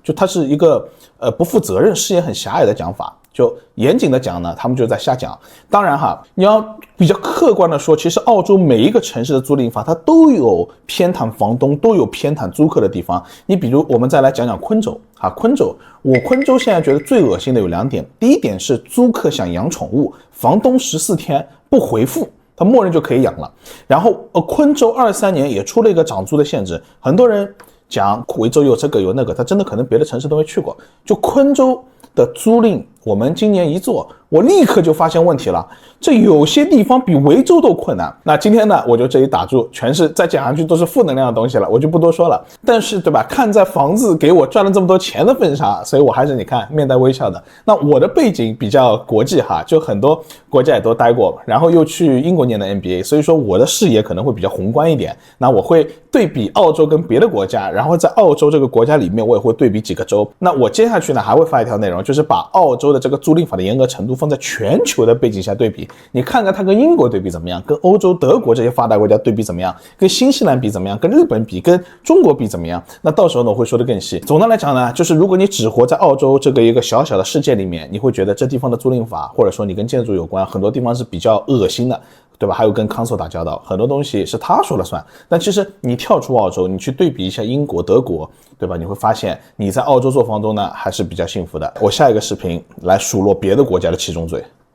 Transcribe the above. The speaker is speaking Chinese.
就它是一个不负责任、视野很狭隘的讲法。就严谨的讲呢，他们就在瞎讲。当然哈，你要比较客观的说，其实澳洲每一个城市的租赁法它都有偏袒房东、都有偏袒租客的地方。你比如我们再来讲讲昆州啊，昆州现在觉得最恶心的有2点，第一点是租客想养宠物，房东14天不回复，他默认就可以养了。然后昆州23年也出了一个涨租的限制，很多人讲维州有这个有那个，他真的可能别的城市都没去过。就昆州的租赁，我们今年一做，我立刻就发现问题了，这有些地方比维州都困难。那今天呢，我就这里打住，全是再讲上去都是负能量的东西了，我就不多说了。但是对吧，看在房子给我赚了这么多钱的份上，所以我还是你看面带微笑的。那我的背景比较国际哈，就很多国家也都待过，然后又去英国念的 MBA， 所以说我的视野可能会比较宏观一点。那我会对比澳洲跟别的国家，然后在澳洲这个国家里面，我也会对比几个州。那我接下去呢还会发一条内容，就是把澳洲的这个租赁法的严格程度放在全球的背景下对比，你看看它跟英国对比怎么样，跟欧洲、德国这些发达国家对比怎么样，跟新西兰比怎么样，跟日本比，跟中国比怎么样。那到时候呢，我会说得更细。总的来讲呢，就是如果你只活在澳洲这个一个小小的世界里面，你会觉得这地方的租赁法，或者说你跟建筑有关，很多地方是比较恶心的，对吧？还有跟 council 打交道，很多东西是他说了算。但其实你跳出澳洲，你去对比一下英国、德国，对吧？你会发现你在澳洲做房东呢，还是比较幸福的。我下一个视频来数落别的国家的七宗罪。